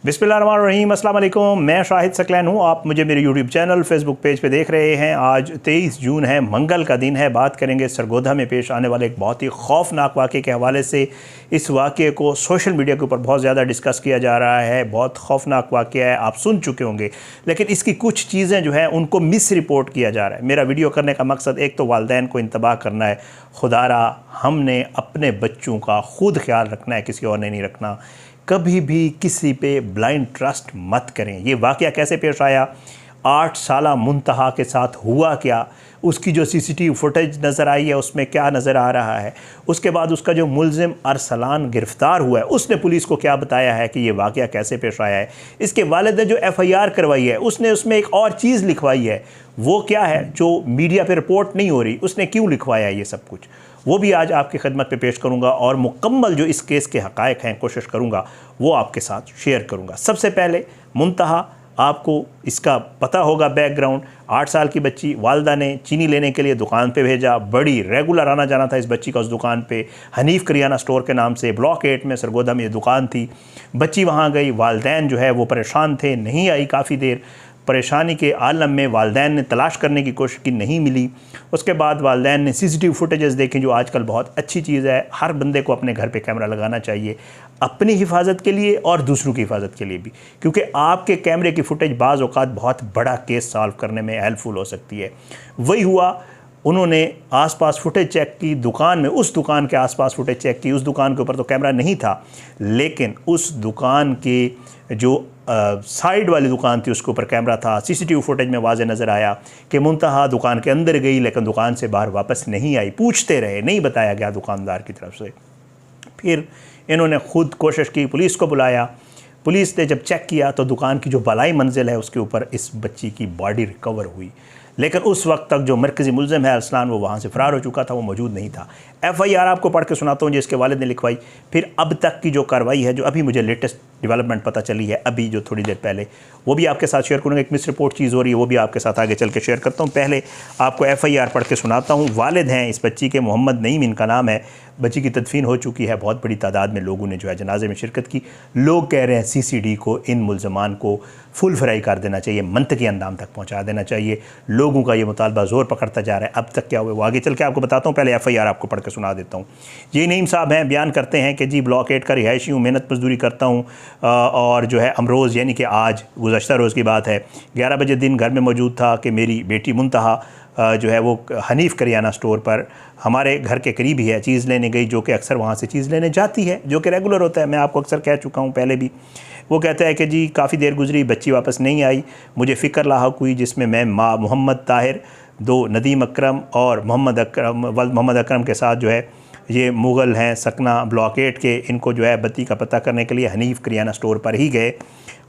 बिस्मिल्लाहिर्रहमानिर्रहीम, अस्सलाम वालेकुम। मैं शाहिद सकलैन हूँ। आप मुझे मेरे यूट्यूब चैनल फेसबुक पेज पे देख रहे हैं। आज 23 जून है, मंगल का दिन है। बात करेंगे सरगोधा में पेश आने वाले एक बहुत ही खौफनाक वाक़े के हवाले से। इस वाक़े को सोशल मीडिया के ऊपर बहुत ज़्यादा डिस्कस किया जा रहा है। बहुत खौफनाक वाक़या है, आप सुन चुके होंगे, लेकिन इसकी कुछ चीज़ें जो हैं उनको मिस रिपोर्ट किया जा रहा है। मेरा वीडियो करने का मकसद एक तो वालिदैन को इंतबाह करना है। खुदारा हमने अपने बच्चों का खुद ख्याल रखना है, किसी और ने नहीं रखना। कभी भी किसी पे ब्लाइंड ट्रस्ट मत करें। ये वाक़या कैसे पेश आया, 8 साला मुंतहा के साथ हुआ क्या, उसकी जो सीसीटीवी फुटेज नज़र आई है उसमें क्या नज़र आ रहा है, उसके बाद उसका जो मुलजिम अरसलान गिरफ़्तार हुआ है उसने पुलिस को क्या बताया है कि ये वाक़या कैसे पेश आया है। इसके वालिद ने जो FIR करवाई है उसने उसमें एक और चीज़ लिखवाई है, वो क्या है जो मीडिया पे रिपोर्ट नहीं हो रही, उसने क्यों लिखवाया है ये सब कुछ, वो भी आज आपकी खिदमत पे पेश करूँगा। और मुकम्मल जो इस केस के हक़ाइक़ हैं कोशिश करूँगा वो आपके साथ शेयर करूँगा। सबसे पहले मुंतहा, आपको इसका पता होगा बैकग्राउंड। 8 साल की बच्ची, वालदा ने चीनी लेने के लिए दुकान पे भेजा। बड़ी रेगुलर आना जाना था इस बच्ची का उस दुकान पे, हनीफ करियाना स्टोर के नाम से, ब्लॉक 8 में सरगोधा में ये दुकान थी। बच्ची वहाँ गई, वालिदैन जो है वो परेशान थे, नहीं आई काफ़ी देर। परेशानी के आलम में वालिदैन ने तलाश करने की कोशिश की, नहीं मिली। उसके बाद वालिदैन ने CCTV फुटेजेस देखी, जो आजकल बहुत अच्छी चीज़ है। हर बंदे को अपने घर पे कैमरा लगाना चाहिए, अपनी हिफाजत के लिए और दूसरों की हिफाजत के लिए भी, क्योंकि आपके कैमरे की फुटेज बाज़ औक़ात बहुत बड़ा केस सॉल्व करने में हेल्पफुल हो सकती है। वही हुआ, उन्होंने आसपास फुटेज चेक की, दुकान में, उस दुकान के आसपास फुटेज चेक की। उस दुकान के ऊपर तो कैमरा नहीं था, लेकिन उस दुकान के जो साइड वाली दुकान थी उसके ऊपर कैमरा था। CCTV फुटेज में वाज़े नज़र आया कि मुंतहा दुकान के अंदर गई लेकिन दुकान से बाहर वापस नहीं आई। पूछते रहे, नहीं बताया गया दुकानदार की तरफ से। फिर इन्होंने ख़ुद कोशिश की, पुलिस को बुलाया। पुलिस ने जब चेक किया तो दुकान की जो बालाई मंजिल है उसके ऊपर इस बच्ची की बॉडी रिकवर हुई, लेकिन उस वक्त तक जो मरकज़ी मुलज़िम है अरसलान, वो वहाँ से फ़रार हो चुका था, वो मौजूद नहीं था। FIR आपको पढ़ के सुनाता हूँ जिसके वालिद ने लिखवाई। फिर अब तक की जो कार्रवाई है, जो अभी मुझे लेटेस्ट डेवलपमेंट पता चली है, अभी जो थोड़ी देर पहले, वो भी आपके साथ शेयर करूँगा। एक मिस रिपोर्ट चीज़ हो रही है, वो भी आपके साथ आगे चल के शेयर करता हूँ। पहले आपको FIR पढ़ के सुनाता हूँ। वालिद हैं इस बच्ची के, मोहम्मद नईम इनका नाम है। बच्ची की तदफीन हो चुकी है, बहुत बड़ी तादाद में लोगों ने जो है जनाजे में शिरकत की। लोग कह रहे हैं CCD को, इन मुलजमान को फुल फ्राई कर देना चाहिए, मंतकी अंजाम तक पहुँचा देना चाहिए। लोगों का ये मुतालबा ज़ोर पकड़ता जा रहा है। अब तक क्या हुआ वो आगे चल के आपको बताता हूँ, पहले FIR आपको पढ़ के सुना देता हूँ। ये नईम साहब हैं, बयान करते हैं कि जी ब्लॉक 8 का रिहायशी हूँ, मेहनत मजदूरी करता हूँ, और जो है अमरोज़ यानी कि आज गुज़श्ता रोज़ की बात है, 11 बजे दिन घर में मौजूद था कि मेरी बेटी मुंतहा जो है वो हनीफ करियाना स्टोर पर हमारे घर के करीब ही है, चीज़ लेने गई, जो कि अक्सर वहाँ से चीज़ लेने जाती है, जो कि रेगुलर होता है। मैं आपको अक्सर कह चुका हूँ पहले भी। वो कहता है कि जी काफ़ी देर गुजरी, बच्ची वापस नहीं आई, मुझे फ़िक्र लाहक हुई, जिसमें मैं माँ मोहम्मद ताहिर, 2 नदीम अकरम और मोहम्मद अकरम के साथ जो है, ये मुग़ल हैं सकना ब्लॉक 8 के, इनको जो है बत्ती का पता करने के लिए हनीफ करियाना स्टोर पर ही गए।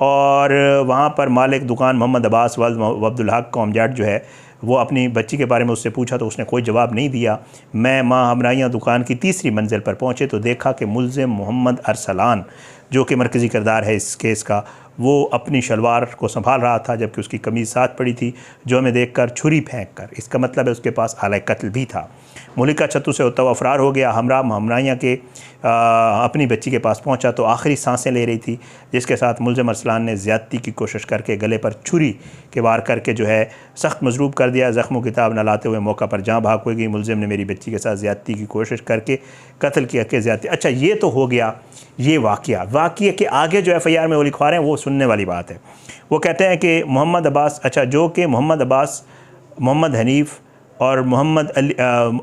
और वहाँ पर मालिक दुकान मोहम्मद अब्बास अब्दुल हक कौमजाट जो है, वो अपनी बच्ची के बारे में उससे पूछा तो उसने कोई जवाब नहीं दिया। मैं माँ हमराइयाँ दुकान की तीसरी मंजिल पर पहुँचे तो देखा कि मुलज़िम मोहम्मद अरसलान, जो कि मरकज़ी किरदार है इस केस का, वो अपनी शलवार को संभाल रहा था, जबकि उसकी कमीज़ साथ पड़ी थी, जो हमें देखकर छुरी फेंक कर, इसका मतलब है उसके पास आला कत्ल भी था। मुलिका छत्तू से होता हुआ फ़रार हो गया। हमराइयाँ के अपनी बच्ची के पास पहुंचा तो आखिरी सांसें ले रही थी, जिसके साथ मुलज़िम अरसलान ने ज़्यादती की कोशिश करके गले पर छुरी के वार करके जो है सख्त मजरूब कर दिया। ज़ख्मों की ताब न लाते हुए मौका पर जाँ भाग हो गई। मुलज़िम ने मेरी बच्ची के साथ ज़्यादती की कोशिश करके कत्ल किया कि ज़्यादती। अच्छा, ये तो हो गया ये वाक़या के आगे जो FIR में वो लिखवा रहे हैं वो सुनने वाली बात है। वो कहते हैं कि मोहम्मद अब्बास, अच्छा, जो कि मोहम्मद अब्बास, मोहम्मद हनीफ और मोहम्मद अली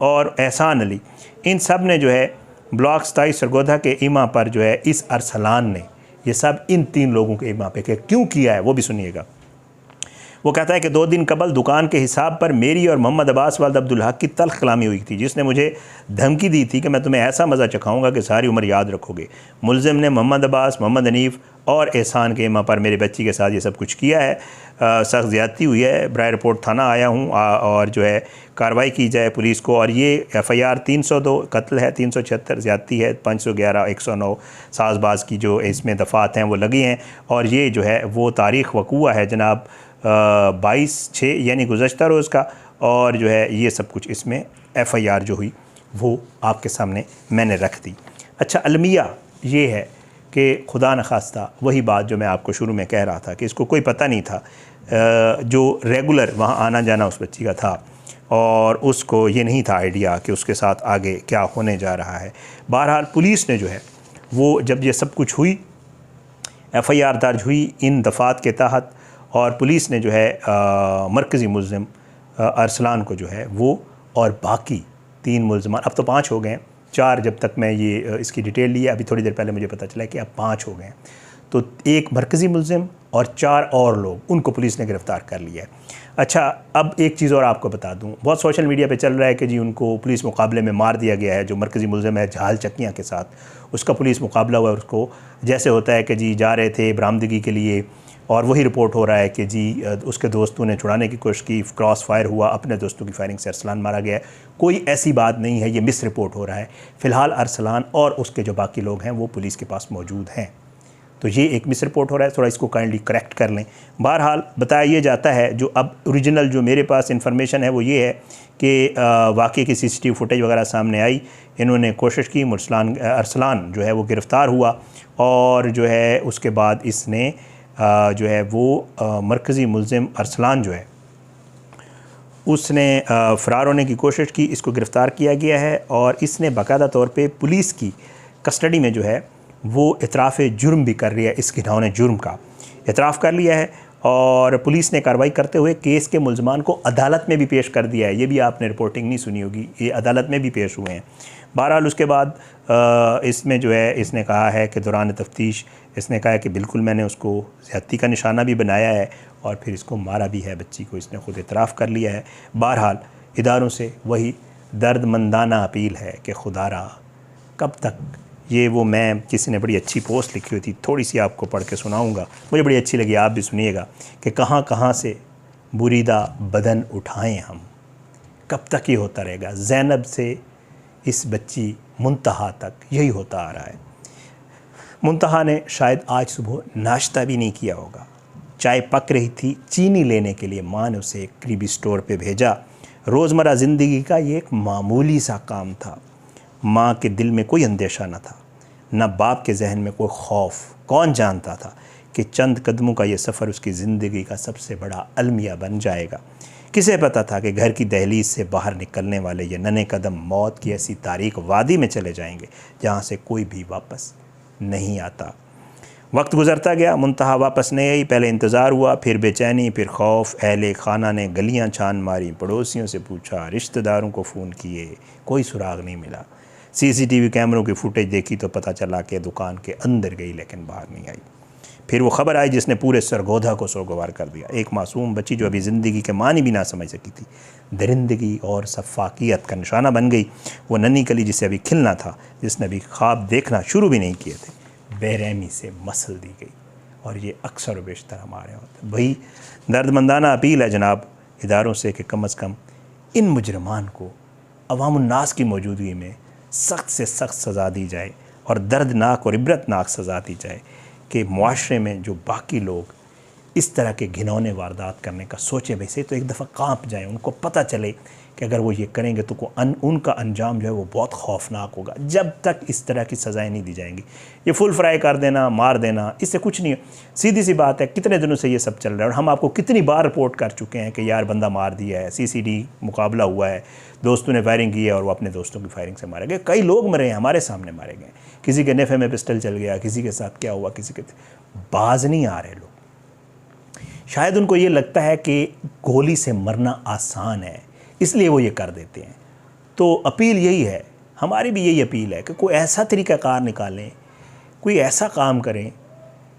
और एहसान अली, इन सब ने जो है ब्लॉक 27 सरगोधा के ईमा पर जो है इस अरसलान ने, ये सब इन 3 लोगों के ईमा पे क्यों किया है वो भी सुनिएगा। वो कहता है कि 2 दिन कबल दुकान के हिसाब पर मेरी और मोहम्मद अब्बास वालिद अब्दुल हक की तल्ख़ कलामी हुई थी, जिसने मुझे धमकी दी थी कि मैं तुम्हें ऐसा मज़ा चखाऊंगा कि सारी उम्र याद रखोगे। मुलज़िम ने मोहम्मद अब्बास, मोहम्मद हनीफ और एहसान के ईमा पर मेरे बच्ची के साथ ये सब कुछ किया है। सख्त ज़्यादती हुई है। बराए रिपोर्ट थाना आया हूँ और जो है कार्रवाई की जाए पुलिस को। और ये FIR 302 कत्ल है, 376 ज़्यादती है, 511 109 साजबाज की जो इसमें दफ़ात हैं वो लगी हैं। और ये जो है वो तारीख़ वक़ूआ है जनाब 22/6 यानी गुज़श्ता रोज़ का। और जो है ये सब कुछ इसमें FIR जो हुई वो आपके सामने मैंने रख दी। अच्छा, अलमिया ये है कि खुदा न खास्ता वही बात जो मैं आपको शुरू में कह रहा था कि इसको कोई पता नहीं था, जो रेगुलर वहाँ आना जाना उस बच्ची का था, और उसको ये नहीं था आइडिया कि उसके साथ आगे क्या होने जा रहा है। बहरहाल पुलिस ने जो है वो जब ये सब कुछ हुई, FIR दर्ज हुई इन दफ़ात के तहत, और पुलिस ने जो है मरकज़ी मुल्ज़िम अरसलान को जो है वो और बाकी 3 मुल्ज़मान, अब तो 5 हो गए हैं, 4 जब तक मैं ये इसकी डिटेल ली है, अभी थोड़ी देर पहले मुझे पता चला कि अब 5 हो गए हैं, तो 1 मरकज़ी मुल्ज़िम और 4 और लोग, उनको पुलिस ने गिरफ़्तार कर लिया है। अच्छा, अब एक चीज़ और आपको बता दूं, बहुत सोशल मीडिया पे चल रहा है कि जी उनको पुलिस मुकाबले में मार दिया गया है, जो मरकज़ी मुल्ज़िम है झाल चक्कियाँ के साथ, उसका पुलिस मुकाबला हुआ है। उसको जैसे होता है कि जी जा रहे थे बरामदगी के लिए, और वही रिपोर्ट हो रहा है कि जी उसके दोस्तों ने छुड़ाने की कोशिश की, क्रॉस फायर हुआ, अपने दोस्तों की फायरिंग से अरसलान मारा गया है। कोई ऐसी बात नहीं है, ये मिस रिपोर्ट हो रहा है। फ़िलहाल अरसलान और उसके जो बाकी लोग हैं वो पुलिस के पास मौजूद हैं, तो ये एक मिस रिपोर्ट हो रहा है, थोड़ा इसको काइंडली करेक्ट कर लें। बहरहाल बताया ये जाता है, जो अब ओरिजिनल जो मेरे पास इन्फॉर्मेशन है वो ये है कि वाक़ई की CCTV फुटेज वगैरह सामने आई, इन्होंने कोशिश की, अरसलान जो है वो गिरफ़्तार हुआ, और जो है उसके बाद इसने जो है वो मरकज़ी मुल्ज़िम अरसलान जो है उसने फ़रार होने की कोशिश की, इसको गिरफ़्तार किया गया है, और इसने बाकायदा तौर पे पुलिस की कस्टडी में जो है वो इतराफ़ जुर्म भी कर रही है, इस घिनौने जुर्म का इतराफ़ कर लिया है, और पुलिस ने कार्रवाई करते हुए केस के मुल्ज़मान को अदालत में भी पेश कर दिया है। ये भी आपने रिपोर्टिंग नहीं सुनी होगी, ये अदालत में भी पेश हुए हैं। बहरहाल उसके बाद इसमें जो है इसने कहा है कि दौरान तफ्तीश इसने कहा है कि बिल्कुल मैंने उसको ज़्यादती का निशाना भी बनाया है, और फिर इसको मारा भी है, बच्ची को इसने ख़ुद इतराफ़ कर लिया है। बहरहाल इदारों से वही दर्दमंदाना अपील है कि खुदारा कब तक ये, वो मैं किसी ने बड़ी अच्छी पोस्ट लिखी हुई थी, थोड़ी सी आपको पढ़ के सुनाऊंगा, मुझे बड़ी अच्छी लगी, आप भी सुनिएगा, कि कहाँ कहाँ से बुरीदा बदन उठाएं हम, कब तक ये होता रहेगा। ज़ैनब से इस बच्ची मुंतहा तक यही होता आ रहा है। मुंतहा ने शायद आज सुबह नाश्ता भी नहीं किया होगा, चाय पक रही थी, चीनी लेने के लिए माँ ने उसे एक करीबी स्टोर पे भेजा। रोज़मर्रा ज़िंदगी का ये एक मामूली सा काम था। माँ के दिल में कोई अंदेशा न था, न बाप के जहन में कोई खौफ। कौन जानता था कि चंद कदमों का ये सफ़र उसकी ज़िंदगी का सबसे बड़ा अलमिया बन जाएगा। किसे पता था कि घर की दहलीज से बाहर निकलने वाले ये नन्हे कदम मौत की ऐसी तारीक वादी में चले जाएंगे जहाँ से कोई भी वापस नहीं आता। वक्त गुजरता गया, मुंतहा वापस नहीं आई। पहले इंतज़ार हुआ, फिर बेचैनी, फिर खौफ। अहले खाना ने गलियाँ छान मारी, पड़ोसियों से पूछा, रिश्तेदारों को फ़ोन किए, कोई सुराग नहीं मिला। CCTV कैमरों की फुटेज देखी तो पता चला कि दुकान के अंदर गई लेकिन बाहर नहीं आई। फिर वो ख़बर आई जिसने पूरे सरगोधा को सोगवार कर दिया। एक मासूम बच्ची जो अभी ज़िंदगी के मानी भी ना समझ सकी थी, दरिंदगी और सफ़ाकियत का निशाना बन गई। वो नन्ही कली जिसे अभी खिलना था, जिसने अभी ख्वाब देखना शुरू भी नहीं किए थे, बेरहमी से मसल दी गई। और ये अक्सर व बेशतर हमारे होते। वही दर्दमंदाना अपील है जनाब इदारों से कि कम अज़ कम इन मुजरमान को अवामुन्नास की मौजूदगी में सख्त से सख्त सज़ा दी जाए, और दर्दनाक और इबरतनाक सज़ा दी जाए कि मुआशरे में जो बाकी लोग इस तरह के घिनौने वारदात करने का सोचे वैसे तो एक दफ़ा कांप जाएं, उनको पता चले कि अगर वो ये करेंगे तो उनका अंजाम जो है वो बहुत खौफनाक होगा। जब तक इस तरह की सज़ाएं नहीं दी जाएंगी, ये फुल फ्राई कर देना, मार देना, इससे कुछ नहीं है। सीधी सी बात है, कितने दिनों से ये सब चल रहा है, और हम आपको कितनी बार रिपोर्ट कर चुके हैं कि यार बंदा मार दिया है, CCTV मुकाबला हुआ है, दोस्तों ने फायरिंग की है और वो अपने दोस्तों की फायरिंग से मारे गए। कई लोग मरे हैं, हमारे सामने मारे गए, किसी के नेफे में पिस्टल चल गया, किसी के साथ क्या हुआ, किसी के बाज नहीं आ रहे लोग। शायद उनको ये लगता है कि गोली से मरना आसान है, इसलिए वो ये कर देते हैं। तो अपील यही है, हमारी भी यही अपील है कि कोई ऐसा तरीक़ाकार निकालें, कोई ऐसा काम करें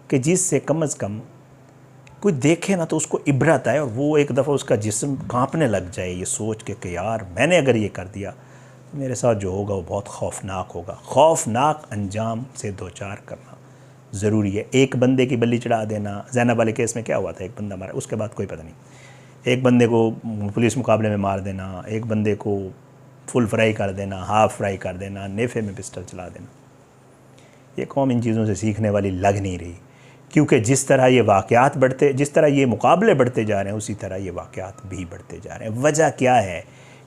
कि जिससे कम अज़ कम कोई देखे ना तो उसको इबरत आए, और वो एक दफ़ा उसका जिस्म कांपने लग जाए ये सोच के कि यार मैंने अगर ये कर दिया तो मेरे साथ जो होगा वो बहुत खौफनाक होगा। खौफनाक अंजाम से दो चार करना ज़रूरी है। एक बंदे की बल्ली चढ़ा देना, ज़ैनब वाले केस में क्या हुआ था, एक बंदा मारा, उसके बाद कोई पता नहीं। एक बंदे को पुलिस मुकाबले में मार देना, एक बंदे को फुल फ्राई कर देना, हाफ़ फ्राई कर देना, नेफे में पिस्टल चला देना, ये कौम इन चीज़ों से सीखने वाली लग नहीं रही। क्योंकि जिस तरह ये वाक़यात बढ़ते, जिस तरह ये मुकाबले बढ़ते जा रहे हैं, उसी तरह ये वाक़यात भी बढ़ते जा रहे हैं। वजह क्या है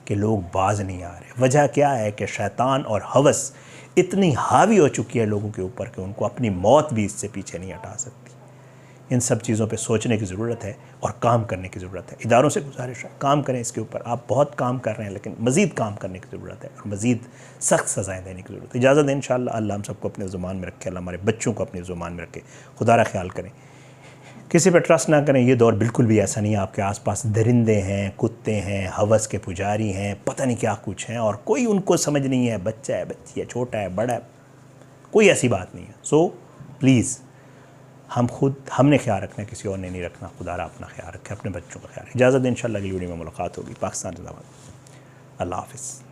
कि लोग बाज नहीं आ रहे, वजह क्या है कि शैतान और हवस इतनी हावी हो चुकी है लोगों के ऊपर कि उनको अपनी मौत भी इससे पीछे नहीं हटा सकती। इन सब चीज़ों पे सोचने की ज़रूरत है और काम करने की ज़रूरत है। इदारों से गुजारिश है, काम करें इसके ऊपर। आप बहुत काम कर रहे हैं लेकिन मज़ीद काम करने की ज़रूरत है और मज़ीद सख्त सज़ाएँ देने की ज़रूरत है। इजाज़त दें, इंशाअल्लाह अल्लाह हम सबको अपने ज़ुबान में रखे, अल्लाह हमारे बच्चों को अपनी ज़ुबान में रखे। खुदा रा ख्याल करें, किसी पर ट्रस्ट ना करें। ये दौर बिल्कुल भी ऐसा नहीं है। आपके आसपास दरिंदे हैं, कुत्ते हैं, हवस के पुजारी हैं, पता नहीं क्या कुछ हैं और कोई उनको समझ नहीं है। बच्चा है, बच्ची है, छोटा है, बड़ा है, कोई ऐसी बात नहीं है। सो प्लीज़ हमने ख्याल रखना है, किसी और ने नहीं रखना। खुदा अपना ख्याल रखे, अपने बच्चों का ख्याल रखे। इजाज़त दें, इंशाअल्लाह अगली वीडियो में मुलाकात होगी। पाकिस्तान जिंदाबाद। अल्लाह हाफ़िज़।